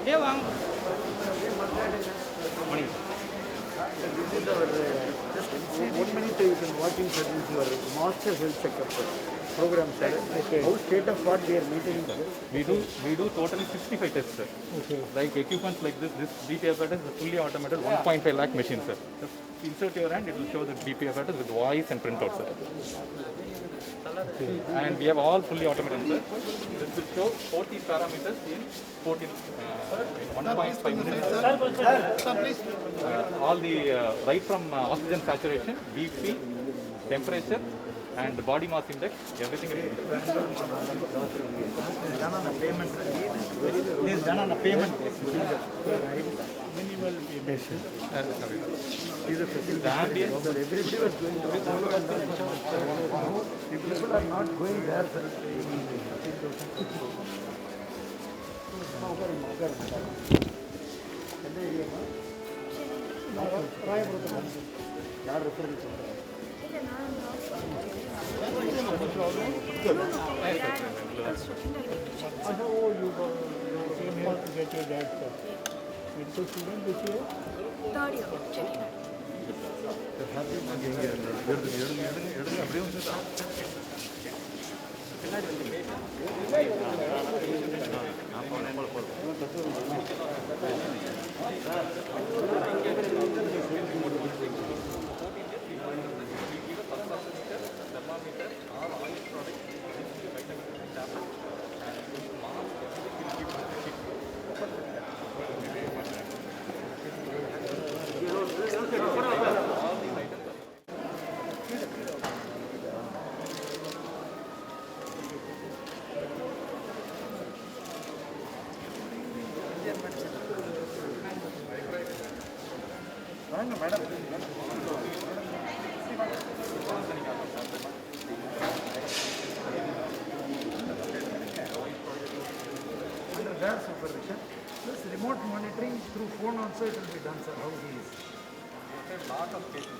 Morning. This is our just 1 minute you can walk in, sir. This is your master health checkup program, sir. Okay. How state of what we are maintaining, sir? We do totally 65 tests, sir. Okay. Like equipments like this BP apparatus is a fully automated 1.5 lakh machine, sir. Just insert your hand, it will show the BP apparatus with voice and printout, sir. Okay. And we have all fully automated, sir. This will show 40 parameters in 1.5 minutes. Sir, please. All the right from oxygen saturation, BP, temperature, and body mass index, everything is Done on a payment. It is done on a payment. Minimal payment. Is a facility. the ambient. Everybody was going to people are not going there, sir. ಯಾರು reference Third year, checking out. madam. Under their supervision, plus remote monitoring through phone also it will be done, sir. How he is. We have lot of cases. We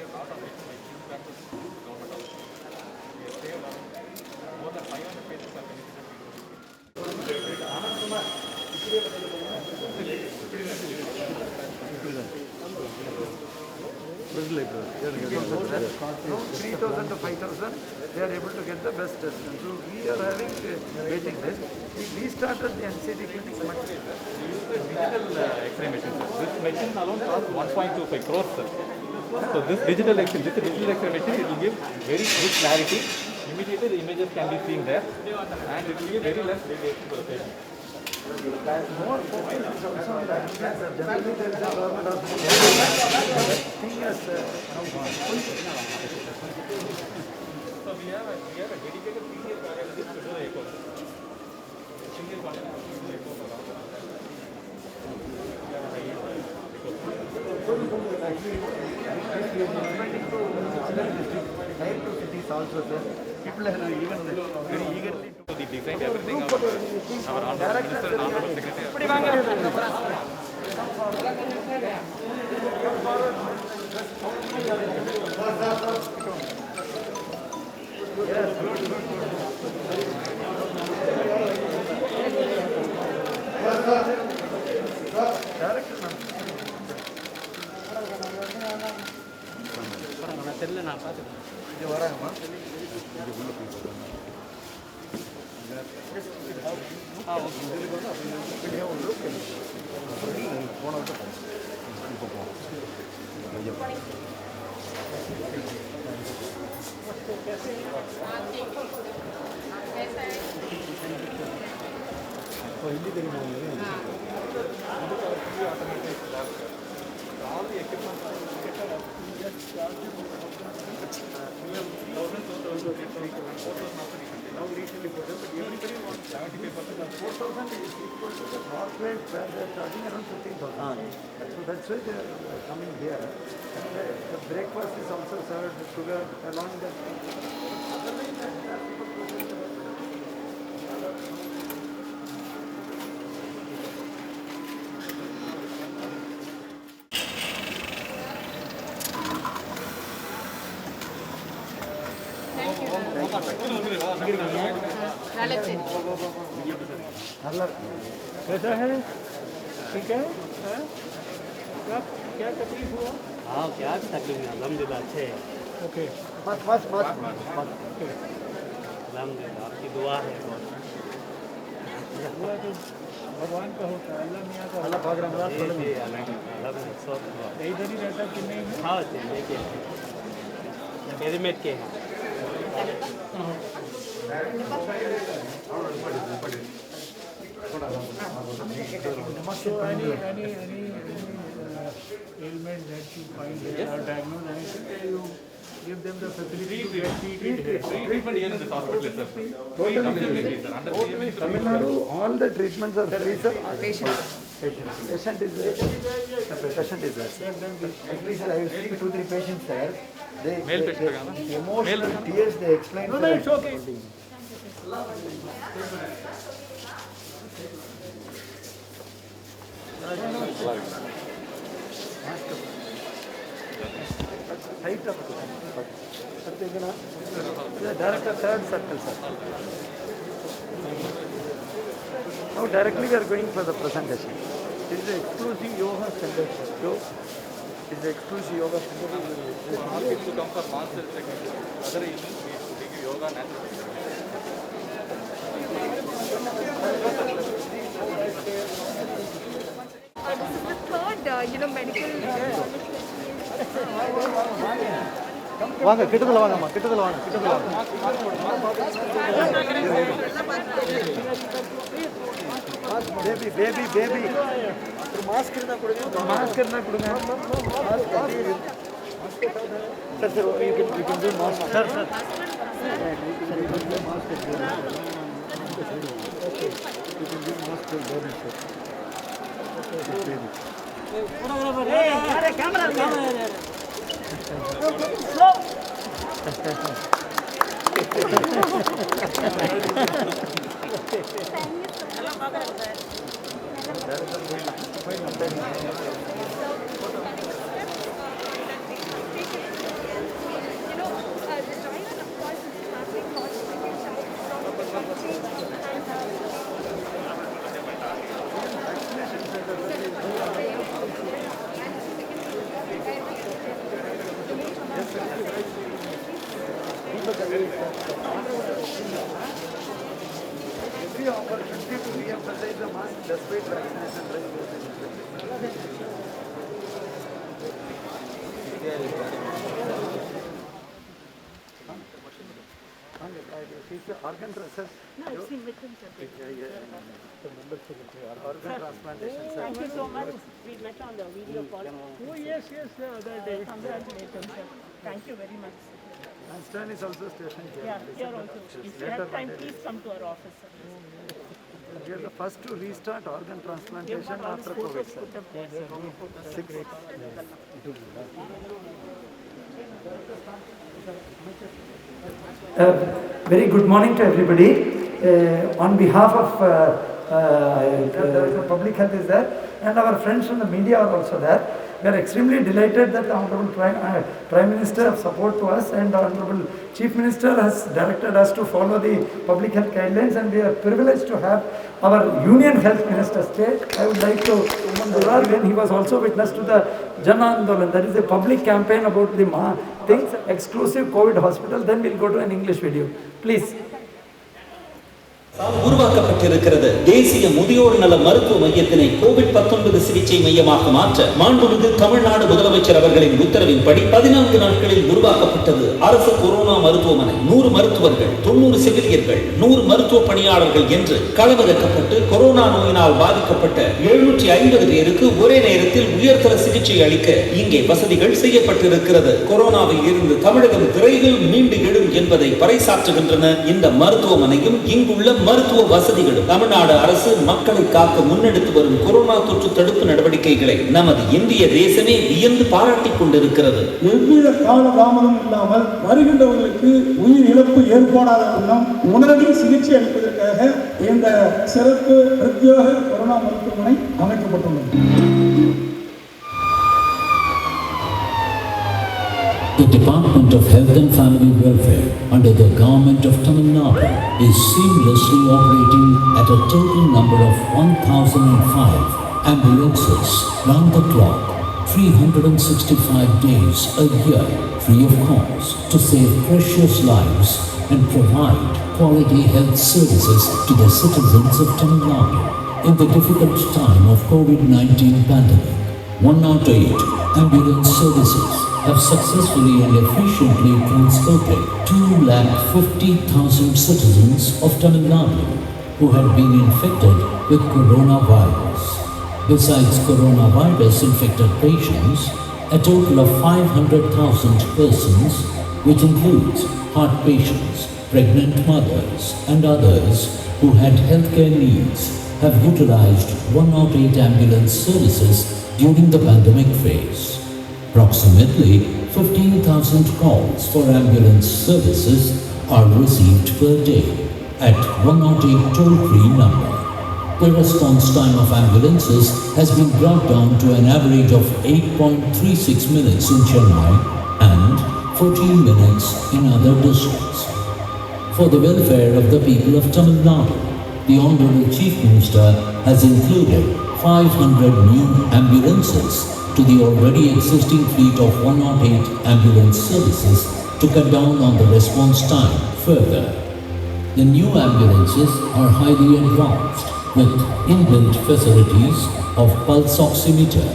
have lot of cases like back to government also. We have saved more than 500 cases are From 3,000 to 5,000, they are able to get the best test. And so we are having waiting list. We started the NCD clinics much later. We use the digital X-ray machine, sir. This machine alone costs 1.25 crores, sir. So this digital X-ray machine, it will give very good clarity. Immediately the images can be seen there, and it will give very less radiation to the patient. More focus is also on the cancer. Generally, there is a government hospital. Thing is So we have a dedicated senior cardiologist to do the echo. Senior cardiologist to do the echo for all. expanding to other districts, tier 2 cities also, sir. People are even very eagerly to. So the design, everything, our honorable minister and honorable secretary. All the equipment now recently put up, but everybody wants 75% of 4,000 is equal to the Northwest where they are charging around 15,000. So that's why they are coming here. And the breakfast is also served with sugar along the. Thank you. कैसा है? ठीक है? क्या तकलीफ हुआ? हाँ क्या तकलीफ है, अल्हम्दुलिल्लाह अच्छे है। ओके मत अल्हम्दुलिल्लाह आपकी दुआ है बहुत। हुआ तो भगवान का होता है, अल्लाह मियाँ का अल्लाह पाक रमजान जी जी अल्हम्दुलिल्लाह सब दुआ। इधर ही रहता कि नहीं? हाँ चलिए के रेडीमेड के हैं। So any ailment that you find there or diagnose anything, you give them the facility to get treated here. Treatment here in this hospital itself. Tamil Nadu, all the treatments are free, sir. Patient is there. Patient is there. At least I have seen 2-3 patients there. Male patient का ना? Emotional tears they explain. No, it's okay. Height up. Director third circle, sir. Now directly we are going for the presentation. This is exclusive yoga center. It's the exclusive yoga center. Ask people to come for master technique. Other evenings we give yoga natural. This is the third, medical. வாங்க கிட்டத்துல வாங்கம்மா கிட்டத்துல வாங்க baby mask இருந்தா கொடுங்க sir you can do mask sir Every opportunity to re-emphasize the mask despite vaccination drive. She's the organ research. No, it's in Vikram sir. Organ transplantation. Thank you so much. We met on the video call. Oh yes, the other day. Congratulations, sir. Thank you very much. And Stan is also stationed here. Yeah, here also. If you have time, please come to our office, sir. We are the first to restart organ transplantation after COVID. Sir. Put up there, sir. 6 weeks. Very good morning to everybody. On behalf of the public health is there, and our friends from the media are also there. We are extremely delighted that the Honorable Prime Minister have support to us, and the Honorable Chief Minister has directed us to follow the public health guidelines, and we are privileged to have our Union Health Minister state. I would like to when he was also witness to the Jan Andolan, that is a public campaign about the things, exclusive COVID hospital. Then we'll go to an English video. Please. உருவாக்கப்பட்டிருக்கிறது. தேசிய முதியோர் நல மருத்துவ மையத்தினை COVID-19 சிகிச்சை மையமாக மாற்ற மாண்புமிகு தமிழ்நாடு முதலமைச்சர் அவர்களின் உத்தரவின்படி 14 நாட்களில் உருவாக்கப்பட்டது அரசு கொரோனா மருத்துவமனை. 100 மருத்துவர்கள், 90 செவிலியர்கள், 100 மருத்துவ பணியாளர்கள் என்று களமிறக்கப்பட்டு கொரோனா நோயினால் பாதிக்கப்பட்ட 750 பேருக்கு ஒரே நேரத்தில் உயர்தர சிகிச்சை அளிக்க இங்கே வசதிகள் செய்யப்பட்டிருக்கிறது. கொரோனாவில் இருந்து தமிழகம் விரைவில் மீண்டு எழும் என்பதை பறைசாற்றுகின்றன இந்த மருத்துவமனையும் இங்குள்ள மருத்துவ வசதிகளும். தமிழ்நாடு அரசு மக்களை காக்க முன்னெடுத்து வரும் கொரோனா தொற்று தடுப்பு நடவடிக்கைகளை நமது இந்திய தேசமே வியந்து பாராட்டிக் கொண்டிருக்கிறது. எவ்வித காலதாமதம் இல்லாமல் வருகின்றவர்களுக்கு உயிர் இழப்பு ஏற்படாத வண்ணம் உடனடி சிகிச்சை அளிப்பதற்காக இந்த சிறப்பு பிரத்யேக கொரோனா மருத்துவமனை அமைக்கப்பட்டுள்ளது. The Department of Health and Family Welfare under the Government of Tamil Nadu is seamlessly operating at a total number of 1,005 ambulances round the clock, 365 days a year, free of cost, to save precious lives and provide quality health services to the citizens of Tamil Nadu. In the difficult time of COVID-19 pandemic, 108 ambulance services have successfully and efficiently transported 250,000 citizens of Tamil Nadu who had been infected with coronavirus. Besides coronavirus infected patients, a total of 500,000 persons, which includes heart patients, pregnant mothers and others who had healthcare needs, have utilized 108 ambulance services during the pandemic phase. Approximately 15,000 calls for ambulance services are received per day at 108 toll-free number. The response time of ambulances has been brought down to an average of 8.36 minutes in Chennai and 14 minutes in other districts. For the welfare of the people of Tamil Nadu, the Honorable Chief Minister has included 500 new ambulances to the already existing fleet of 108 ambulance services to cut down on the response time further. The new ambulances are highly advanced with inbuilt facilities of pulse oximeter,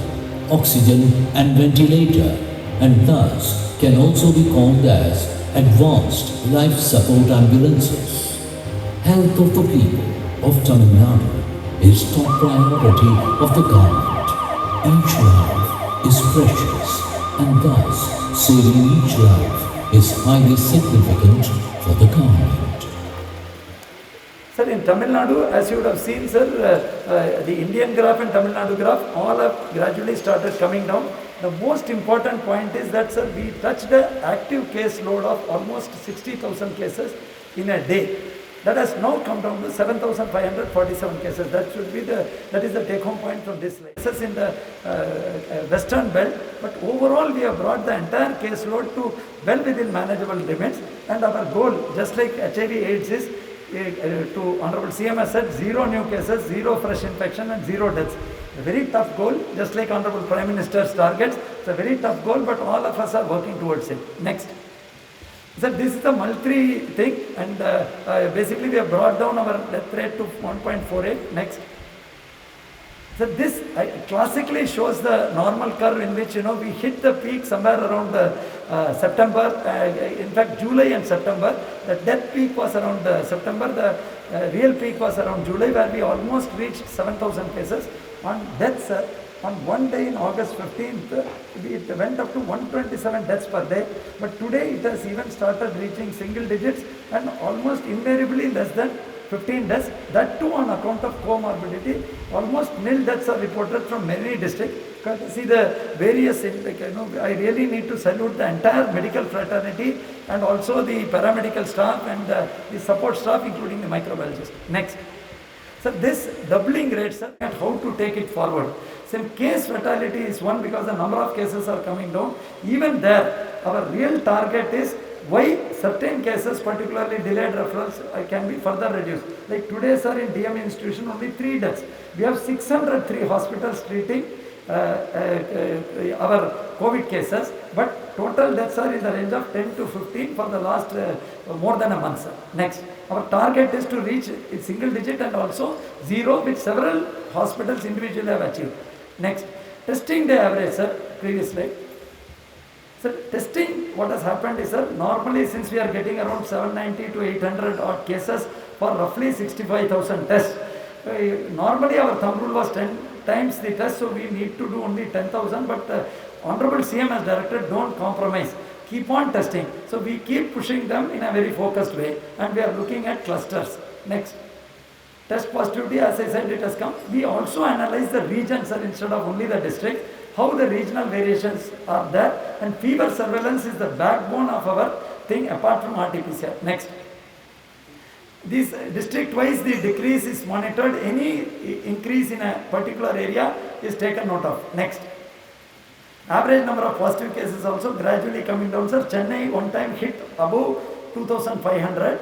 oxygen and ventilator, and thus can also be called as advanced life support ambulances. Health of the people of Tamil Nadu is top priority of the government. Each life is precious, and thus saving each life is highly significant for the government. Sir, in Tamil Nadu, as you would have seen, sir, the Indian graph and Tamil Nadu graph all have gradually started coming down. The most important point is that, sir, we touched the active case load of almost 60,000 cases in a day. That has now come down to 7,547 cases. That is the take-home point from this slide. This is in the western belt, but overall we have brought the entire case load to well within manageable limits. And our goal, just like HIV/AIDS is, to Honorable CM has said, 0 new cases, 0 fresh infection and 0 deaths. A very tough goal, just like Honorable Prime Minister's targets. It's a very tough goal, but all of us are working towards it. Next. So this is the multi thing, and basically we have brought down our death rate to 1.48. Next. So this classically shows the normal curve in which we hit the peak somewhere around September. In fact, July and September. The death peak was around September. The real peak was around July, where we almost reached 7,000 cases. On deaths, on one day in August 15th, it went up to 127 deaths per day. But today it has even started reaching single digits and almost invariably less than 15 deaths. That too on account of comorbidity. Almost nil deaths are reported from many districts. See the various, I really need to salute the entire medical fraternity and also the paramedical staff and the support staff, including the microbiologists. Next. So this doubling rate, sir, and how to take it forward. Same case fatality is one because the number of cases are coming down. Even there, our real target is why certain cases, particularly delayed referrals, can be further reduced. Like today, sir, in DM institution, only 3 deaths. We have 603 hospitals treating our COVID cases, but total deaths are in the range of 10 to 15 for the last more than a month, sir. Next, our target is to reach single digit and also 0, which several hospitals individually have achieved. Next, testing day average, sir, previous slide. So testing, what has happened is, sir, normally since we are getting around 790 to 800 odd cases for roughly 65,000 tests, normally our thumb rule was 10 times the test, so we need to do only 10,000, but Honorable CM has directed, don't compromise, keep on testing. So we keep pushing them in a very focused way, and we are looking at clusters. Next. Test positivity, as I said, it has come. We also analyze the regions, sir, instead of only the district, how the regional variations are there, and fever surveillance is the backbone of our thing apart from RT-PCR. Next. This district-wise, the decrease is monitored. Any increase in a particular area is taken note of. Next. Average number of positive cases also gradually coming down, sir. Chennai one time hit above 2,500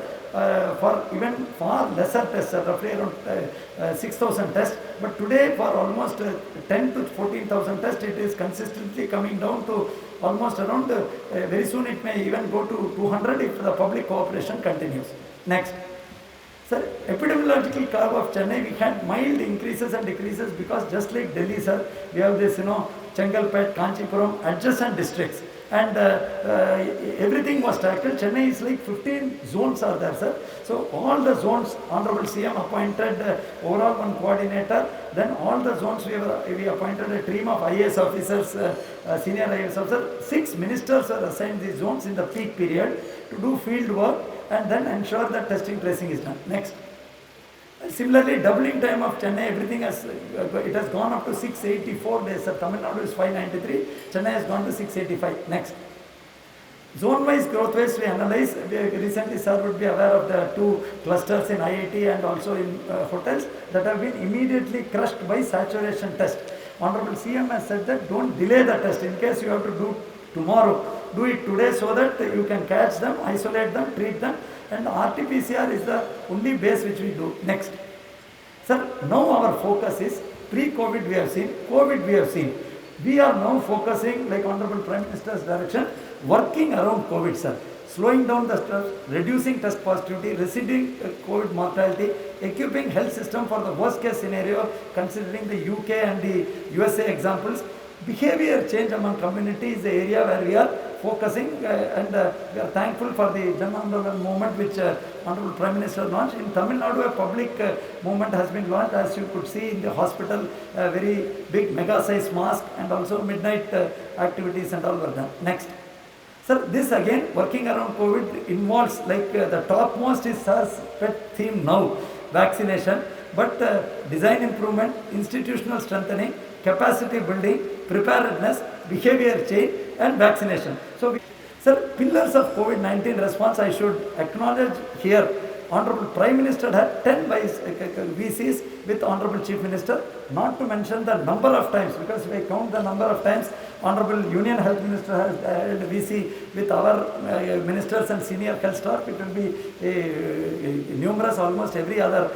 for even far lesser tests, roughly around 6,000 tests. But today for almost 10 to 14,000 tests, it is consistently coming down to almost around, very soon it may even go to 200 if the public cooperation continues. Next. Sir, epidemiological curve of Chennai, we had mild increases and decreases because just like Delhi, sir, we have this, Chengalpet, Kanchipuram, adjacent districts. And everything was tackled. Chennai is like 15 zones are there, sir. So all the zones, Honorable CM appointed overall one coordinator. Then all the zones we appointed a team of IAS officers, senior IAS officers. 6 ministers were assigned these zones in the peak period to do field work and then ensure that testing tracing is done. Next. Similarly, doubling time of Chennai, everything has, it has gone up to 684 days. Sir, Tamil Nadu is 593, Chennai has gone to 685. Next. Zone-wise, growth-wise, we analyze. Recently, sir would be aware of the 2 clusters in IIT and also in hotels that have been immediately crushed by saturation test. Honorable CM has said that don't delay the test. In case you have to do tomorrow, do it today so that you can catch them, isolate them, treat them. And RT-PCR is the only base which we do. Next. Sir, now our focus is pre-COVID we have seen, COVID we have seen. We are now focusing, like Honorable Prime Minister's direction, working around COVID, sir. Slowing down the stuff, reducing test positivity, receding COVID mortality, equipping health system for the worst case scenario, considering the UK and the USA examples. Behavior change among community is the area where we are focusing and we are thankful for the Jan Andolan movement which Honorable Prime Minister launched. In Tamil Nadu, a public movement has been launched, as you could see in the hospital, a very big mega size mask and also midnight activities and all were done. Next. Sir, this again working around COVID involves like the topmost is SARS pet theme now, vaccination, but design improvement, institutional strengthening, capacity building, preparedness, behavior change and vaccination. So, sir, pillars of COVID-19 response, I should acknowledge here, Honorable Prime Minister had 10 VCs with Honorable Chief Minister, not to mention the number of times, because if I count the number of times, Honorable Union Health Minister has held VC with our ministers and senior health staff, it will be numerous, almost every other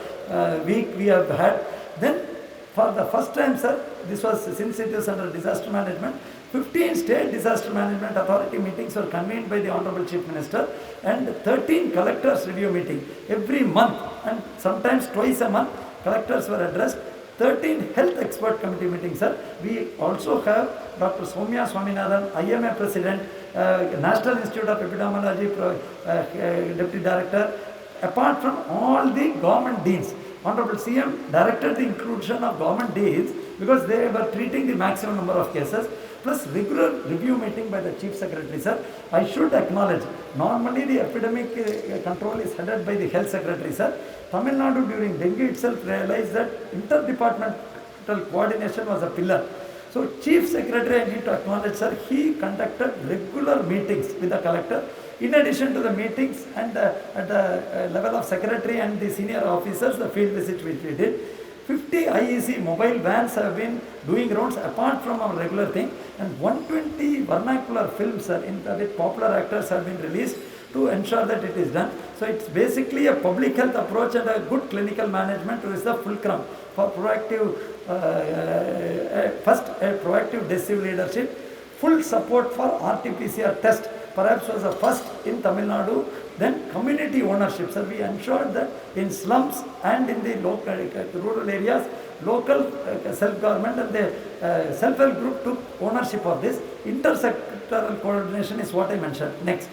week we have had. Then, for the first time, sir, this was since it is under disaster management, 15 state disaster management authority meetings were convened by the Honorable Chief Minister and 13 collectors review meeting every month and sometimes twice a month collectors were addressed. 13 health expert committee meetings, sir. We also have Dr. Soumya Swaminathan, IMA President, National Institute of Epidemiology Deputy Director, apart from all the government deans. Honorable CM directed the inclusion of government deans because they were treating the maximum number of cases, plus regular review meeting by the Chief Secretary, sir. I should acknowledge, normally the epidemic control is headed by the Health Secretary, sir. Tamil Nadu during dengue itself realized that interdepartmental coordination was a pillar. So Chief Secretary, I need to acknowledge, sir, he conducted regular meetings with the collector. In addition to the meetings and at the level of secretary and the senior officers, the field visit which we did, 50 IEC mobile vans have been doing rounds apart from our regular thing, and 120 vernacular films with popular actors have been released to ensure that it is done. So it's basically a public health approach and a good clinical management which is the fulcrum for proactive, first a proactive decisive leadership, full support for RT-PCR test, perhaps was the first in Tamil Nadu. Then community ownership, sir. We ensured that in slums and in the local rural areas, local self-government and the self-help group took ownership of this. Intersectoral coordination is what I mentioned. Next.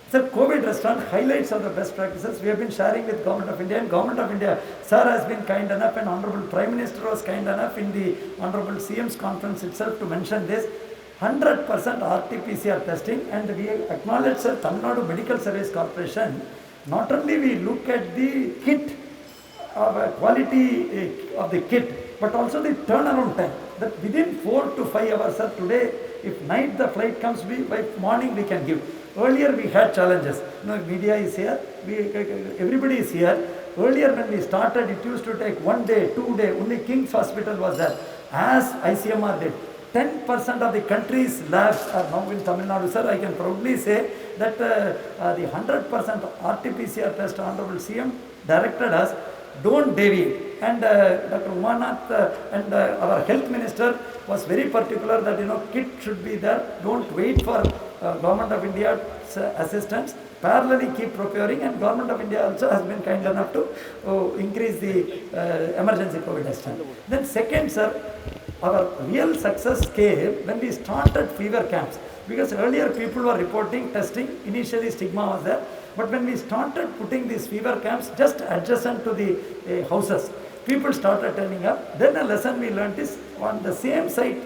Sir, COVID restaurant highlights of the best practices we have been sharing with Government of India, and Government of India, sir, has been kind enough and Honorable Prime Minister was kind enough in the Honorable CM's conference itself to mention this. 100% RT-PCR testing, and we acknowledge, sir, Tamil Nadu Medical Service Corporation, not only we look at the kit, quality of the kit, but also the turnaround time, that within 4 to 5 hours, sir, today, if night the flight comes, by morning we can give. Earlier we had challenges, media is here, everybody is here. Earlier when we started, it used to take 1 day, 2 days, only King's Hospital was there, as ICMR did. 10% of the country's labs are now in Tamil Nadu, sir. I can proudly say that the 100% RT-PCR test Honorable CM directed us, don't deviate. And Dr. Umanath and our health minister was very particular that, kit should be there. Don't wait for Government of India's assistance. Parallelly keep procuring, and Government of India also has been kind enough to increase the emergency COVID testing. Then second, sir, our real success came when we started fever camps. Because earlier people were reporting testing, initially stigma was there. But when we started putting these fever camps just adjacent to the houses, people started turning up. Then a lesson we learned is on the same site,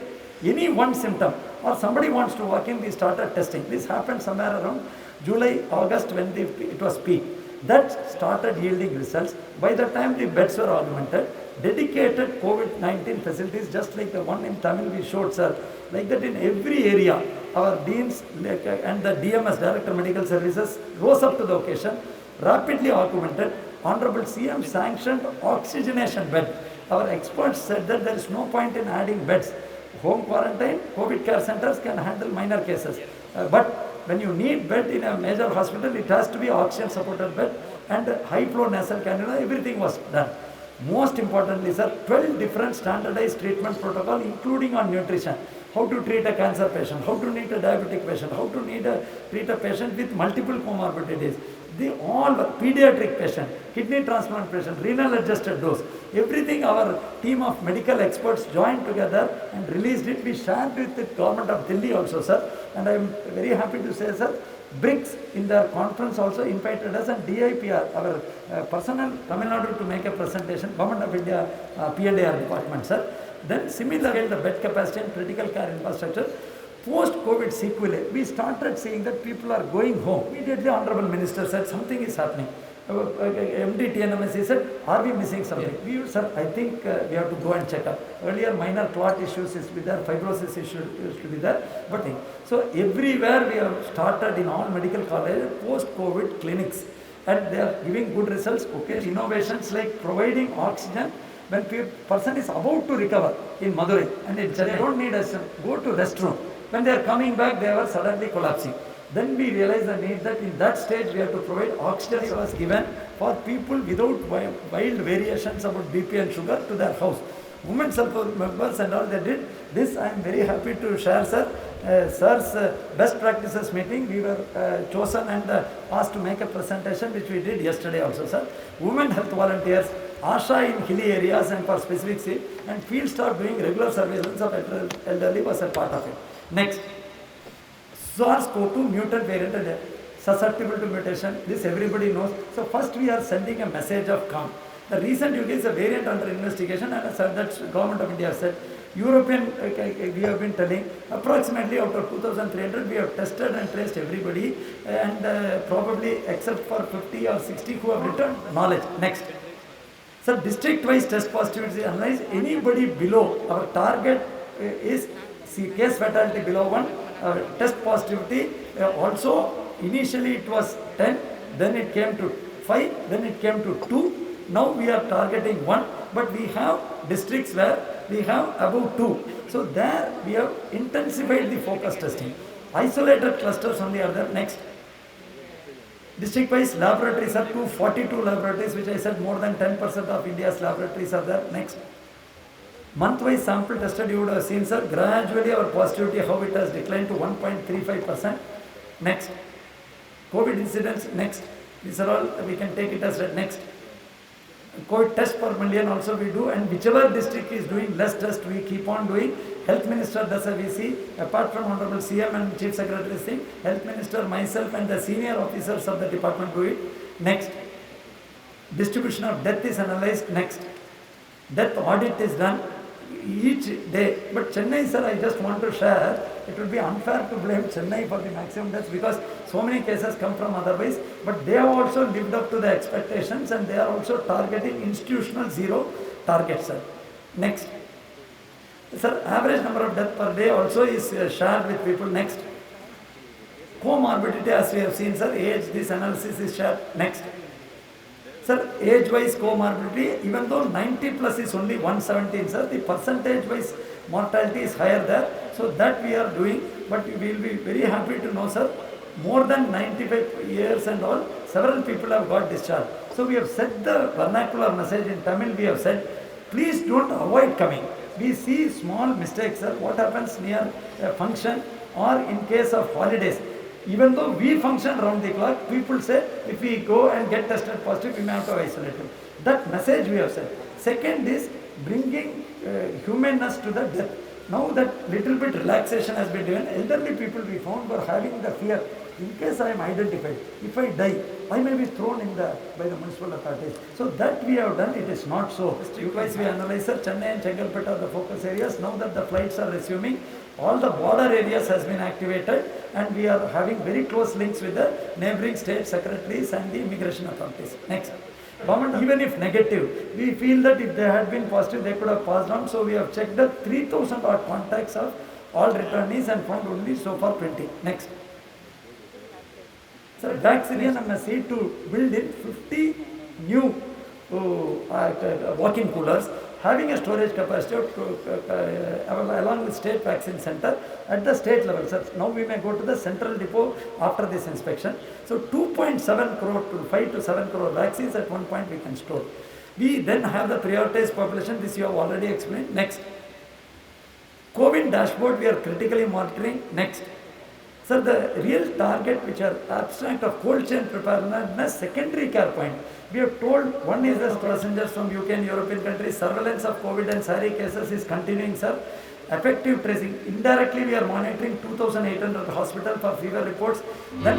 any one symptom or somebody wants to walk in, we started testing. This happened somewhere around July, August when it was peak. That started yielding results. By the time the beds were augmented, dedicated COVID-19 facilities, just like the one in Tamil we showed, sir, like that in every area, our deans and the DMS, Director Medical Services, rose up to the occasion, rapidly augmented. Honorable CM sanctioned oxygenation bed. Our experts said that there is no point in adding beds. Home quarantine, COVID care centers can handle minor cases. But when you need bed in a major hospital, it has to be oxygen supported bed and high flow nasal cannula, everything was done. Most importantly, sir, 12 different standardized treatment protocol, including on nutrition. How to treat a cancer patient, how to treat a diabetic patient, how to treat a patient with multiple comorbidities. All pediatric patient, kidney transplant patient, renal adjusted dose, everything our team of medical experts joined together and released it. We shared with the government of Delhi also, sir. And I am very happy to say, sir, BRICS in their conference also invited us, and DIPR, our personnel, Tamil Nadu to make a presentation, Government of India, P&AR department, sir. Then similarly, the bed capacity and critical care infrastructure. Post-COVID sequelae, we started seeing that people are going home. Immediately, Honorable Minister said something is happening. MD TNMSC said, are we missing something? We said, I think we have to go and check up. Earlier, minor clot issues is with there, fibrosis issue used to be there. But so everywhere we have started in all medical colleges, post-COVID clinics. And they are giving good results. Okay, innovations like providing oxygen when person is about to recover in Madurai and they don't need us, go to restroom. When they are coming back, they were suddenly collapsing. Then we realized the need that in that stage we have to provide oxygen. It was given for people without wild variations about BP and sugar to their house. Women support members and all they did. This I am very happy to share, sir. Sir's best practices meeting, we were chosen and asked to make a presentation, which we did yesterday also, sir. Women health volunteers, ASHA in hilly areas and for specific seat, and field staff doing regular surveillance of elderly was a part of it. Next, SARS-CoV-2 mutant variant susceptible to mutation. This everybody knows. So first we are sending a message of calm. The recent UK is a variant under investigation, and that Government of India said, European, we have been telling, approximately out of 2,300, we have tested and traced everybody, and probably except for 50 or 60 who have returned knowledge. Next. So district-wise test positivity analyzed, anybody below, our target is case fatality below 1, test positivity also initially it was 10, then it came to 5, then it came to 2, now we are targeting 1, but we have districts where we have above 2. So there we have intensified the focus testing. Isolated clusters on the other. Next. District-wise laboratories are 242 laboratories, which I said more than 10% of India's laboratories are there. Next. Month-wise sample tested, you would have seen, sir, gradually our positivity, how it has declined to 1.35%. Next. COVID incidence, next. These are all, we can take it as next. COVID test per million also we do, and whichever district is doing less test, we keep on doing. Health Minister does a VC, apart from Honorable CM and Chief Secretary's thing, Health Minister, myself and the senior officers of the department do it. Next. Distribution of death is analyzed. Next. Death audit is done each day. But Chennai, sir, I just want to share, it would be unfair to blame Chennai for the maximum deaths because so many cases come from otherwise, but they have also lived up to the expectations and they are also targeting institutional zero targets, sir. Next. Sir, average number of deaths per day also is shared with people. Next. Comorbidity, as we have seen, sir, age, this analysis is shared. Next. Sir, age-wise comorbidity, even though 90 plus is only 117, sir, the percentage-wise mortality is higher there. So that we are doing, but we will be very happy to know, sir, more than 95 years and all, several people have got discharged. So we have said the vernacular message in Tamil, we have said, please don't avoid coming. We see small mistakes, sir, what happens near a function or in case of holidays. Even though we function round the clock, people say if we go and get tested positive, we may have to isolate them. That message we have said. Second is bringing humanness to the death. Now that little bit relaxation has been given, elderly people we found were having the fear. In case I am identified, if I die, I may be thrown by the municipal authorities. So that we have done, it is not so. Twice we analyze, sir, Chennai and Chengalpet are the focus areas. Now that the flights are resuming, all the border areas has been activated and we are having very close links with the neighboring state secretaries and the immigration authorities. Next. Government, even if negative, we feel that if they had been positive, they could have passed on. So we have checked the 3,000 odd contacts of all returnees and found only so far 20. Next. Sir, vaccination MSC to build in 50 new walk-in coolers having a storage capacity of, along with state vaccine center at the state level. Sir, now we may go to the central depot after this inspection. So 2.7 crore to 5 to 7 crore vaccines at one point we can store. We then have the prioritized population, this you have already explained. Next. COVID dashboard we are critically monitoring. Next. Sir, the real target which are abstract of cold chain preparedness, secondary care point. We have told one is the passengers from UK and European countries, surveillance of COVID and SARI cases is continuing, sir. Effective tracing. Indirectly we are monitoring 2,800 hospital for fever reports. That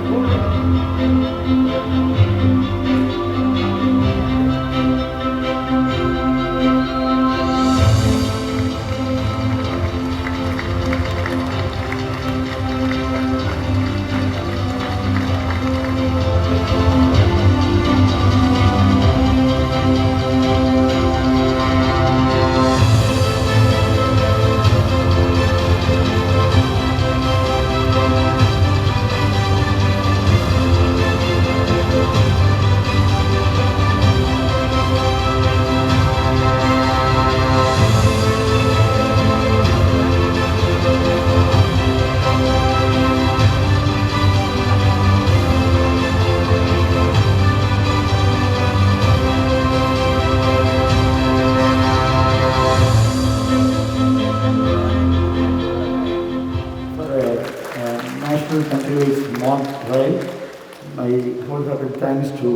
thanks to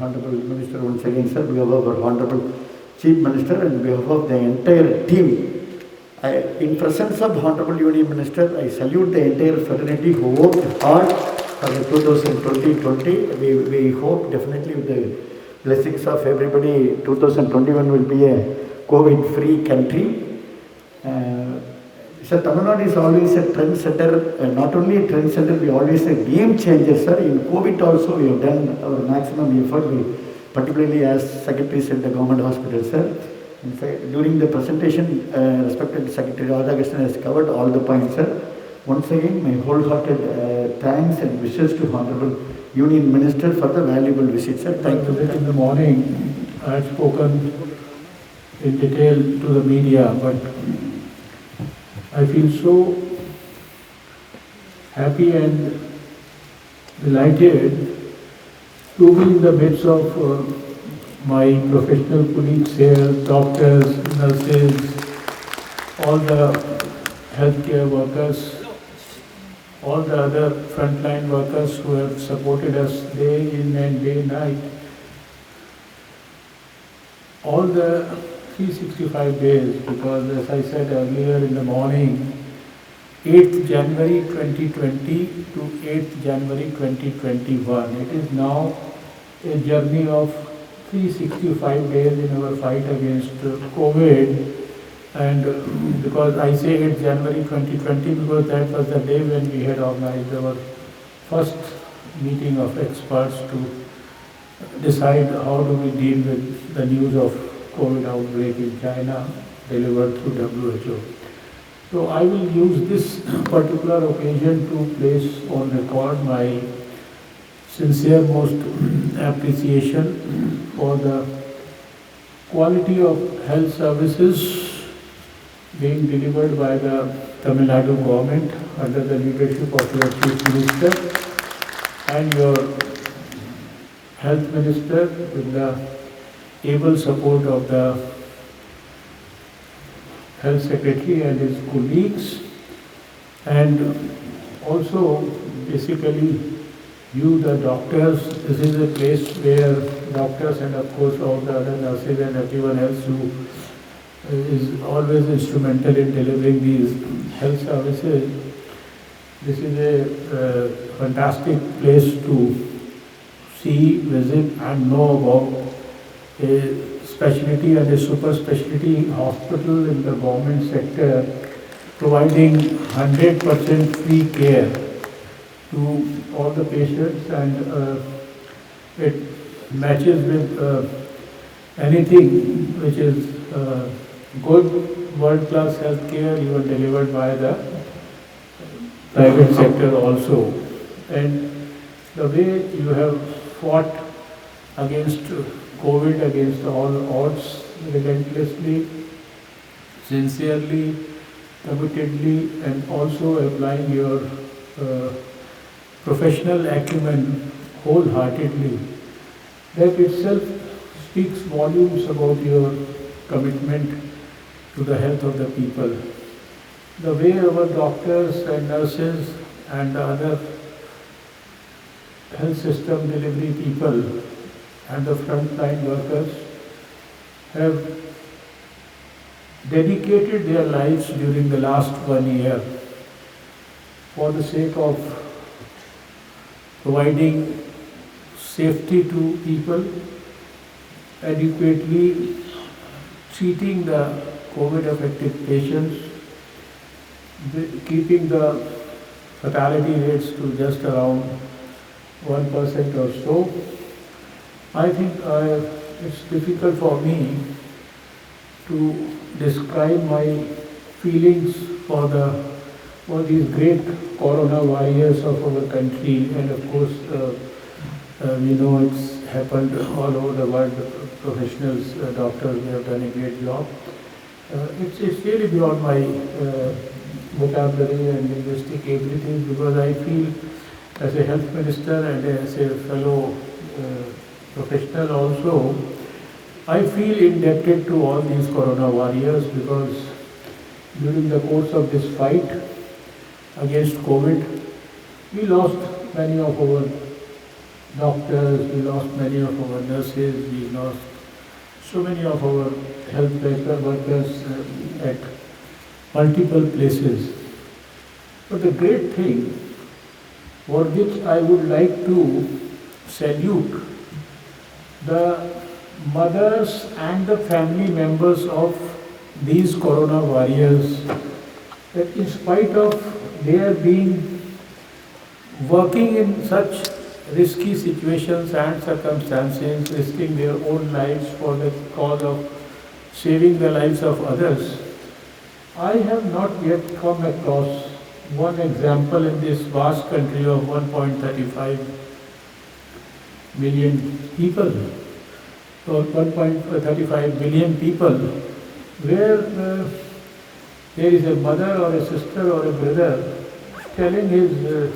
Honorable Minister once again, sir, on behalf of our Honorable Chief Minister and on behalf of the entire team. In presence of Honorable Union Minister, I salute the entire fraternity who worked hard for the 2020. We hope definitely with the blessings of everybody, 2021 will be a COVID-free country. Sir, Tamil Nadu is always a trendsetter, not only a trendsetter, we are always a game changer, sir. In COVID also, we have done our maximum effort, particularly as Secretary said, the government hospital, sir. In fact, during the presentation, respected Secretary Radhakrishnan has covered all the points, sir. Once again, my wholehearted thanks and wishes to Honorable Union Minister for the valuable visit, sir. Thank you. In the morning, I had spoken in detail to the media, but I feel so happy and delighted to be in the midst of my professional colleagues here, doctors, nurses, all the healthcare workers, all the other frontline workers who have supported us day in and day night. All the 365 days, because as I said earlier in the morning, 8th January 2020 to 8th January 2021. It is now a journey of 365 days in our fight against COVID. And because I say 8th January 2020 because that was the day when we had organized our first meeting of experts to decide how do we deal with the news of COVID outbreak in China delivered through WHO. So I will use this particular occasion to place on record my sincere most appreciation for the quality of health services being delivered by the Tamil Nadu government under the leadership of your Chief Minister and your Health Minister with the able support of the Health Secretary and his colleagues, and also basically you the doctors. This is a place where doctors and of course all the other nurses and everyone else who is always instrumental in delivering these health services. This is a fantastic place to see, visit and know about a specialty and a super specialty hospital in the government sector providing 100% free care to all the patients, and it matches with anything which is good world-class health care even delivered by the private sector also. And the way you have fought against COVID, against all odds, relentlessly, sincerely, committedly, and also applying your professional acumen wholeheartedly, that itself speaks volumes about your commitment to the health of the people. The way our doctors and nurses and other health system delivery people and the frontline workers have dedicated their lives during the last 1 year for the sake of providing safety to people, adequately treating the COVID-affected patients, keeping the fatality rates to just around 1% or so. I think it's difficult for me to describe my feelings for these great corona warriors of our country, and of course we know it's happened all over the world. Professionals, doctors, they have done a great job. It's really beyond my vocabulary and linguistic abilities, because I feel as a health minister and as a fellow professional also, I feel indebted to all these corona warriors, because during the course of this fight against COVID, we lost many of our doctors, we lost many of our nurses, we lost so many of our health workers at multiple places. But the great thing for which I would like to salute the mothers and the family members of these corona warriors, that in spite of their being working in such risky situations and circumstances, risking their own lives for the cause of saving the lives of others, I have not yet come across one example in this vast country of 1.35 million people, or 1.35 billion people, where there is a mother or a sister or a brother telling his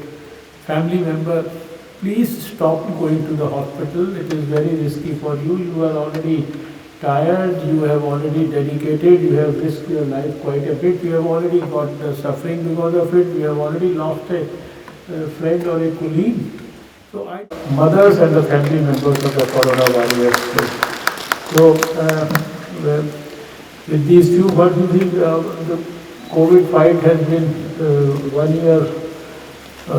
family member, please stop going to the hospital, it is very risky for you, you are already tired, you have already dedicated, you have risked your life quite a bit, you have already got suffering because of it, you have already lost a friend or a colleague. So mothers and the family members of the corona warriors. So with these few words, you think the COVID fight has been 1 year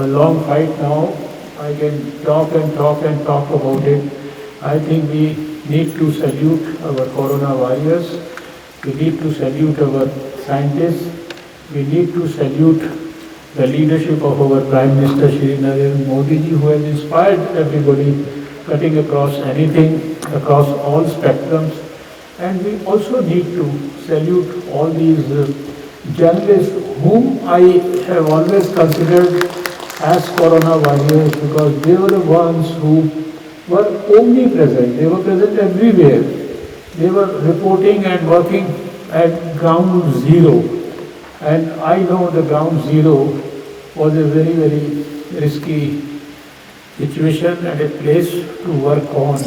long fight now. I can talk and talk and talk about it. I think we need to salute our corona warriors. We need to salute our scientists. We need to salute the leadership of our Prime Minister Shri Narendra Modi ji, who has inspired everybody, cutting across anything, across all spectrums. And we also need to salute all these journalists whom I have always considered as corona warriors because they were the ones who were omnipresent. They were present everywhere. They were reporting and working at ground zero. And I know the ground zero was a very, very risky situation and a place to work on.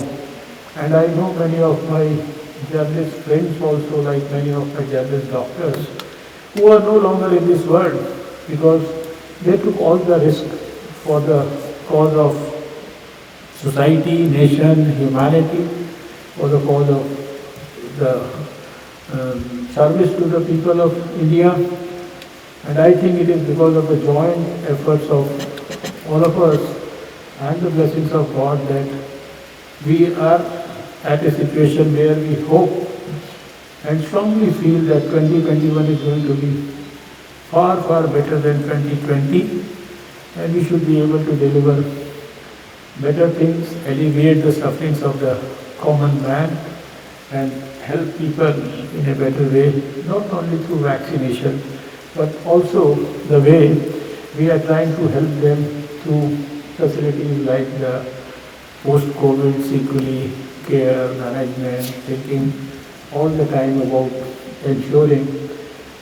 And I know many of my journalist friends also, like many of my journalist doctors, who are no longer in this world because they took all the risk for the cause of society, nation, humanity, for the cause of the service to the people of India. And I think it is because of the joint efforts of all of us and the blessings of God that we are at a situation where we hope and strongly feel that 2021 is going to be far, far better than 2020, and we should be able to deliver better things, alleviate the sufferings of the common man, and help people in a better way, not only through vaccination, but also the way we are trying to help them through facilities like the post-COVID sequelae care management, thinking all the time about ensuring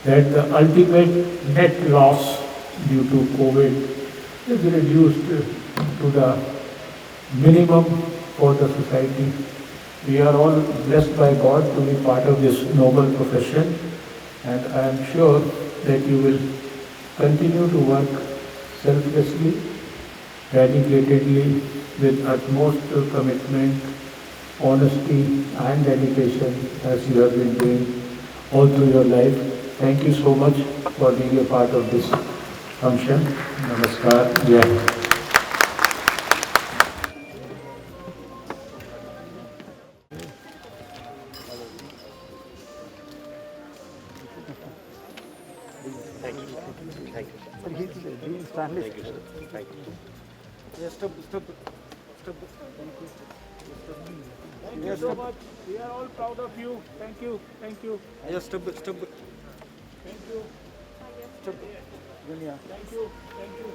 that the ultimate net loss due to COVID is reduced to the minimum for the society. We are all blessed by God to be part of this noble profession, and I am sure that you will continue to work selflessly, dedicatedly, with utmost commitment, honesty and dedication as you have been doing all through your life. Thank you so much for being a part of this function. Namaskar. Jai Hind. Step. Thank you so much. We are all proud of you. Thank you. Thank you. Step. Thank you. Suganya. Thank you. Thank you.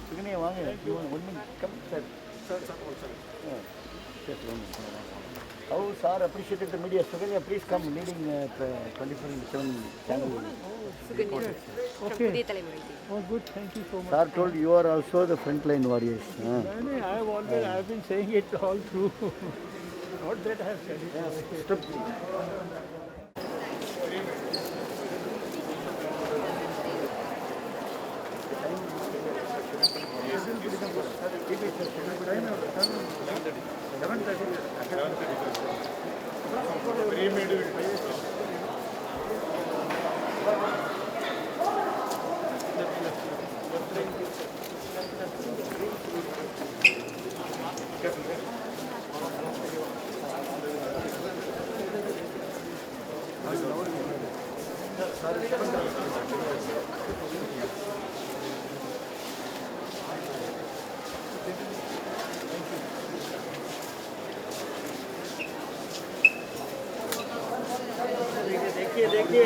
Suganya, வாங்க. You want 1 minute? Come, sir. Sir. Yes, 1 minute. How sir appreciated the media. Suganya, please come. Leading 24/7 channel. Suganya from Pudhiya Thalaimurai. Oh, good. Thank you so much. Sir told you are also the frontline warriors. I have been saying it all through. Not that I have said it. Step. देखिए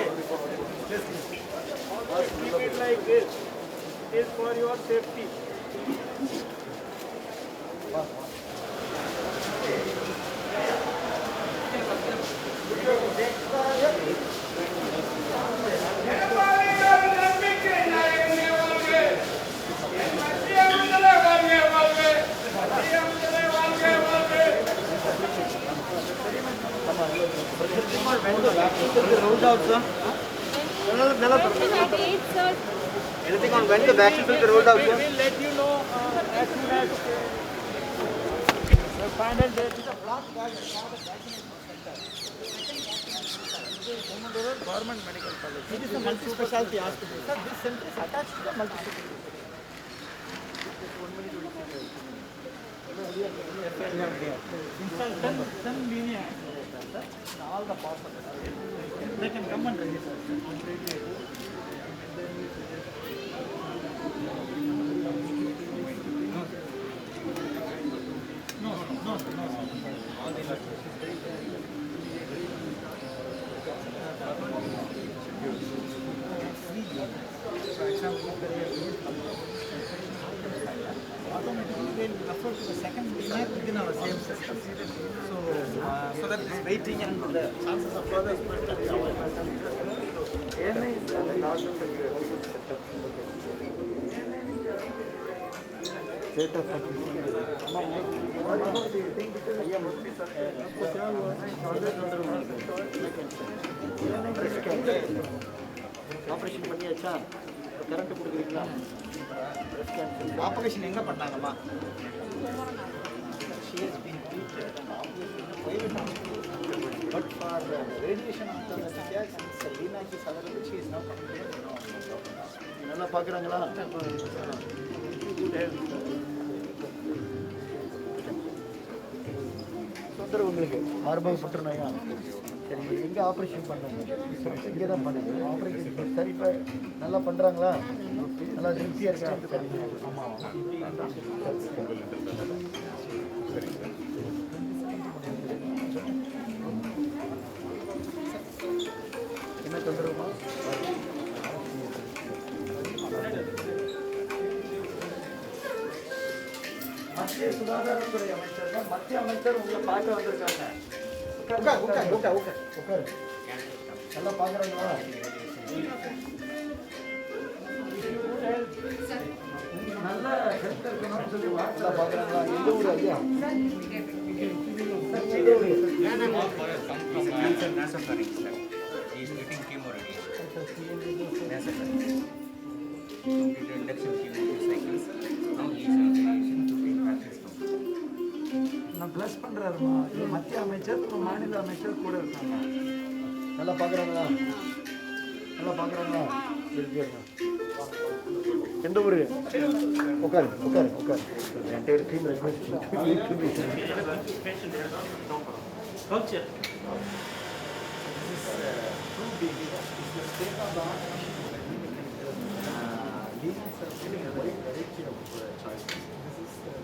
keep it like this. It is for your safety. Anything on when the vaccine will be rolled out? We will let you know as soon as the final date. Government medical college. It is a multi-specialty hospital. Sir, this center is attached to the multi-specialty. All the parts of it. They can come and register. in our same system. So that it's waiting and the chances of further spread can be avoided. ANI is the large setup. State of operation பண்ணியாச்சா current கொடுக்குறீங்களா operation எங்க பண்ணாங்கம்மா? She has been treated and obviously in a private hospital. But for radiation after anesthesia, since Leena is available, she is now coming here. நல்லா பார்க்குறாங்களா? தொந்தரவு உங்களுக்கு மார்பக புற்றுநோயா? சரி எங்கே ஆப்ரேஷன் பண்ணாங்க? இங்கே தான் பண்ணுங்க ஆப்ரேஷன். சரி இப்போ நல்லா பண்ணுறாங்களா? நல்லா திருப்தியாக இருக்கா? சரி என்ன தொந்தரவுமா? மத்திய சுகாதாரத்துறை அமைச்சர் தான் மத்திய அமைச்சர் உங்களை பார்க்க வந்திருக்காங்க. உட்காரு. நல்லா பார்க்குறாங்களா? நல்ல ஹெல்த் இருக்கணும்னு சொல்லி நல்லா பார்க்குறாங்களா? எந்த ஊர் ஐயா? நான் ப்ளஸ் பண்ணுறாருமா. இது மத்திய அமைச்சர் மாநில அமைச்சர் கூட இருக்காங்க. நல்லா பார்க்குறாங்களா? நல்லா பார்க்குறாங்களா? எந்த ஊர்? உட்காரு. என்கிட்ட team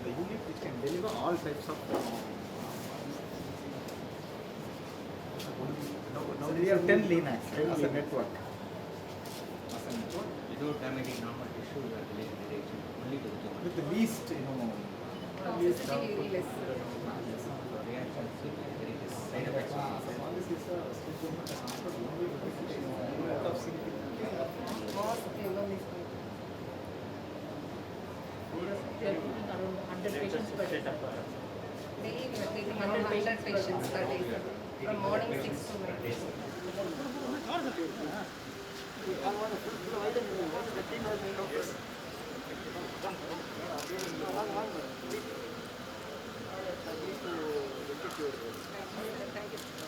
The unit which can deliver all types of now we have 10 Linacs as a network. Without damaging normal tissue, you are delaying radiation only to the tumor. With the least, least Reactions will be very less. Side effects will be all this is a of We are taking around 100 patients per day. Daily we are taking around 100 patients per day. From morning 6 to night. Thank you.